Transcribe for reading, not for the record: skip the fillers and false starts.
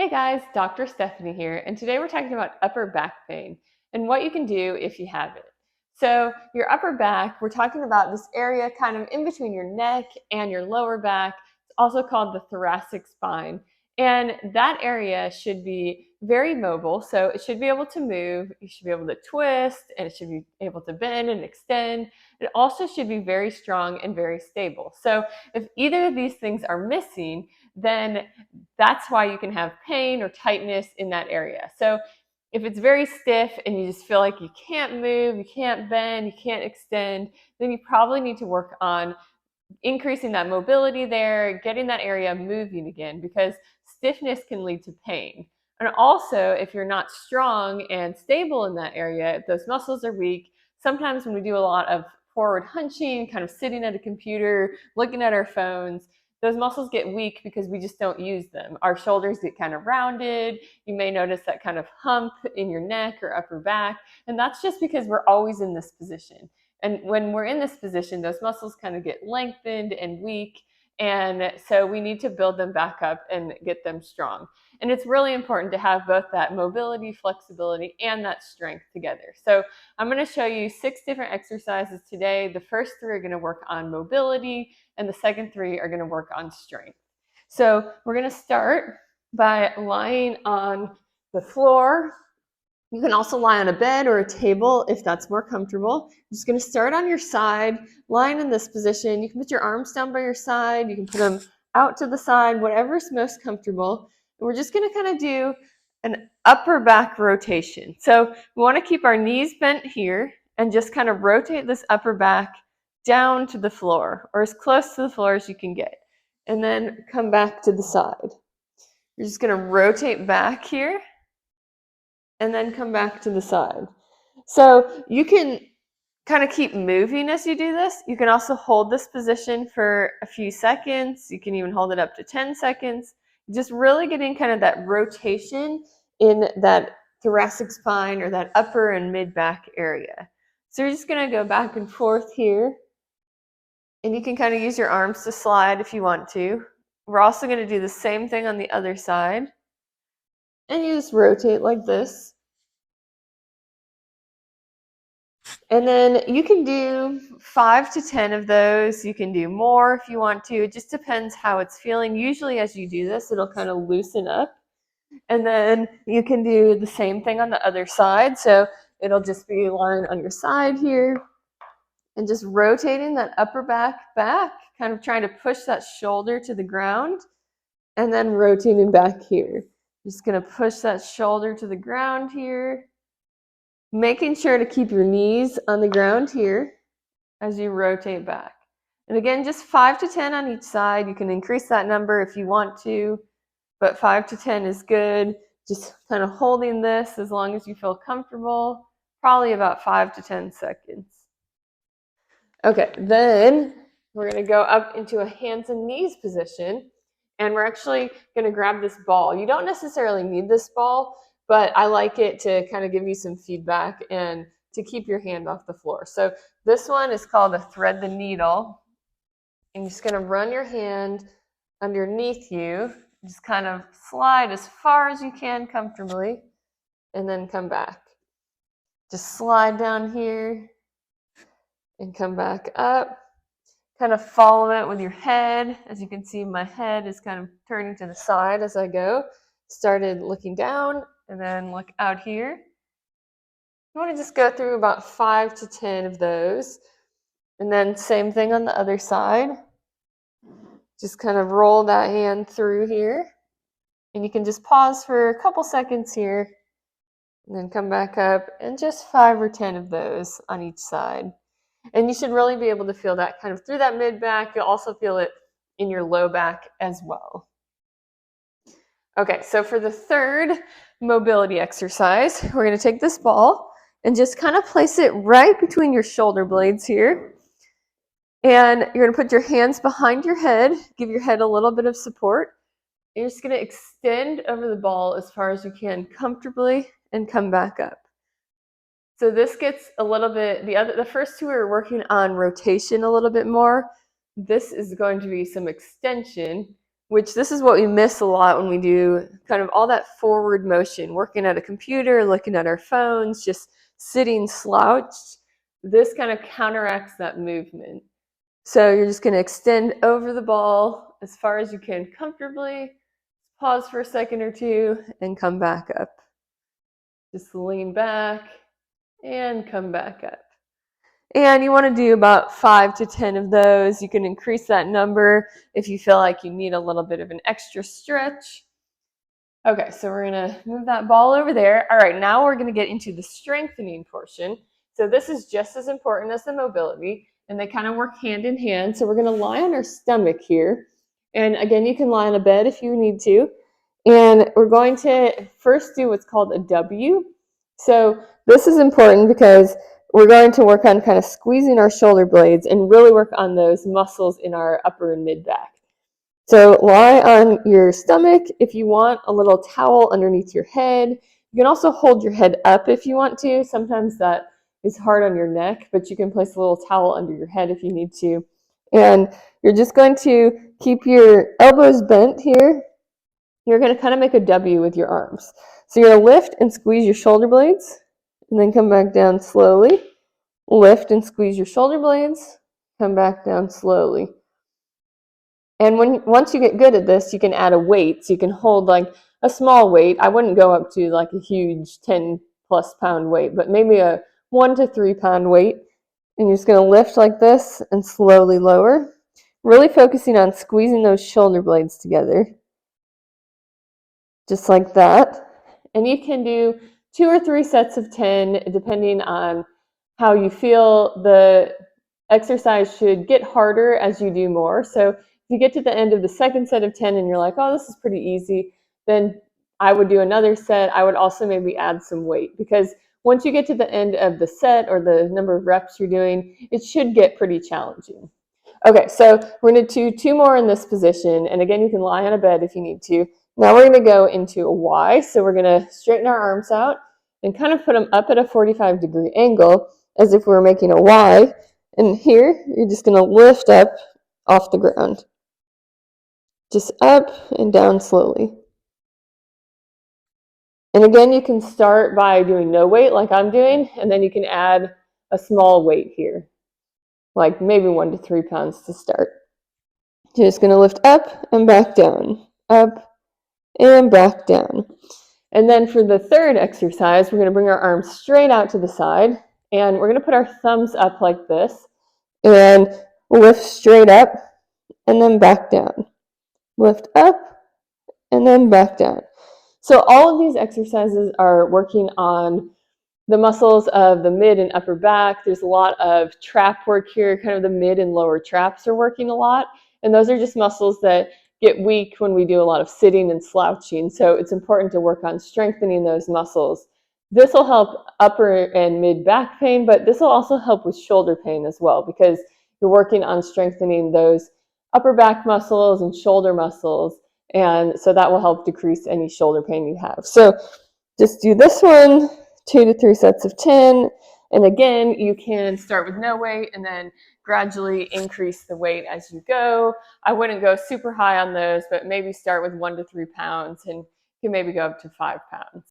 Hey guys, Dr. Stephanie here, and today we're talking about upper back pain and what you can do if you have it. So, your upper back, we're talking about this area kind of in between your neck and your lower back. It's also called the thoracic spine. And that area should be very mobile, so it should be able to move, you should be able to twist, and it should be able to bend and extend. It also should be very strong and very stable. So, if either of these things are missing, then that's why you can have pain or tightness in that area. So if it's very stiff and you just feel like you can't move, you can't bend, you can't extend, then you probably need to work on increasing that mobility there, getting that area moving again, because stiffness can lead to pain. And also, if you're not strong and stable in that area, if those muscles are weak, sometimes when we do a lot of forward hunching, kind of sitting at a computer, looking at our phones, those muscles get weak because we just don't use them. Our shoulders get kind of rounded. You may notice that kind of hump in your neck or upper back. And that's just because we're always in this position. And when we're in this position, those muscles kind of get lengthened and weak. And so we need to build them back up and get them strong. And it's really important to have both that mobility, flexibility, and that strength together. So I'm going to show you 6 different exercises today. The first 3 are going to work on mobility, and the second 3 are going to work on strength. So we're going to start by lying on the floor. You can also lie on a bed or a table if that's more comfortable. I'm just going to start on your side, lying in this position. You can put your arms down by your side. You can put them out to the side, whatever's most comfortable. And we're just going to kind of do an upper back rotation. So we want to keep our knees bent here and just kind of rotate this upper back down to the floor or as close to the floor as you can get. And then come back to the side. You're just going to rotate back here and then come back to the side. So you can kind of keep moving as you do this. You can also hold this position for a few seconds. You can even hold it up to 10 seconds. Just really getting kind of that rotation in that thoracic spine or that upper and mid back area. So you're just going to go back and forth here. And you can kind of use your arms to slide if you want to. We're also going to do the same thing on the other side. And you just rotate like this. And then you can do 5 to 10 of those. You can do more if you want to. It just depends how it's feeling. Usually as you do this, it'll kind of loosen up. And then you can do the same thing on the other side. So it'll just be lying on your side here and just rotating that upper back, kind of trying to push that shoulder to the ground and then rotating back here. Just going to push that shoulder to the ground here. Making sure to keep your knees on the ground here as you rotate back. And again, just 5 to 10 on each side. You can increase that number if you want to, but 5 to 10 is good. Just kind of holding this as long as you feel comfortable, probably about 5 to 10 seconds. Okay, then we're going to go up into a hands and knees position, and we're actually going to grab this ball. You don't necessarily need this ball, but I like it to kind of give you some feedback and to keep your hand off the floor. So this one is called a thread the needle. And you're just going to run your hand underneath you. Just kind of slide as far as you can comfortably and then come back. Just slide down here and come back up. Kind of follow it with your head. As you can see, my head is kind of turning to the side as I go. Started looking down and then look out here. You want to just go through about 5 to 10 of those. And then same thing on the other side. Just kind of roll that hand through here. And you can just pause for a couple seconds here. And then come back up and just 5 or 10 of those on each side. And you should really be able to feel that kind of through that mid back. You'll also feel it in your low back as well. Okay, so for the third mobility exercise, we're going to take this ball and just kind of place it right between your shoulder blades here. And you're going to put your hands behind your head, give your head a little bit of support. You're just going to extend over the ball as far as you can comfortably and come back up. So this gets a little bit, the first 2 are working on rotation a little bit more. This is going to be some extension which this is what we miss a lot when we do kind of all that forward motion, working at a computer, looking at our phones, just sitting slouched. This kind of counteracts that movement. So you're just going to extend over the ball as far as you can comfortably, pause for a second or two, and come back up. Just lean back and come back up. And you want to do about 5 to 10 of those. You can increase that number if you feel like you need a little bit of an extra stretch. Okay, so we're going to move that ball over there. All right, now we're going to get into the strengthening portion. So this is just as important as the mobility, and they kind of work hand in hand. So we're going to lie on our stomach here. And again, you can lie on a bed if you need to. And we're going to first do what's called a W. So this is important because we're going to work on kind of squeezing our shoulder blades and really work on those muscles in our upper and mid back. So lie on your stomach. If you want a little towel underneath your head, you can also hold your head up if you want to. Sometimes that is hard on your neck, but you can place a little towel under your head if you need to. And you're just going to keep your elbows bent here. You're going to kind of make a W with your arms. So you're going to lift and squeeze your shoulder blades, and then come back down slowly. Lift and squeeze your shoulder blades, come back down slowly. And once you get good at this, you can add a weight. So you can hold like a small weight. I wouldn't go up to like a huge 10+ pound weight, but maybe a 1 to 3 pound weight. And you're just going to lift like this and slowly lower. Really focusing on squeezing those shoulder blades together. Just like that. And you can do 2 or 3 sets of 10 depending on how you feel. The exercise should get harder as you do more. So if you get to the end of the second set of 10 and you're like, oh, this is pretty easy, then I would do another set. I would also maybe add some weight, because once you get to the end of the set or the number of reps you're doing, it should get pretty challenging. Okay, so we're going to do 2 more in this position. And again, you can lie on a bed if you need to. Now we're going to go into a Y. So we're going to straighten our arms out and kind of put them up at a 45-degree angle as if we were making a Y. And here, you're just going to lift up off the ground. Just up and down slowly. And again, you can start by doing no weight like I'm doing, and then you can add a small weight here, like maybe 1 to 3 pounds to start. You're just going to lift up and back down, up and back down. And then for the third exercise, we're going to bring our arms straight out to the side, and we're going to put our thumbs up like this and lift straight up and then back down. Lift up and then back down. So all of these exercises are working on the muscles of the mid and upper back. There's a lot of trap work here, kind of the mid and lower traps are working a lot. And those are just muscles that get weak when we do a lot of sitting and slouching. So it's important to work on strengthening those muscles. This will help upper and mid back pain, but this will also help with shoulder pain as well, because you're working on strengthening those upper back muscles and shoulder muscles. And so that will help decrease any shoulder pain you have. So just do this one, 2 to 3 sets of 10. And again, you can start with no weight and then gradually increase the weight as you go. I wouldn't go super high on those, but maybe start with 1 to 3 pounds, and you can maybe go up to 5 pounds.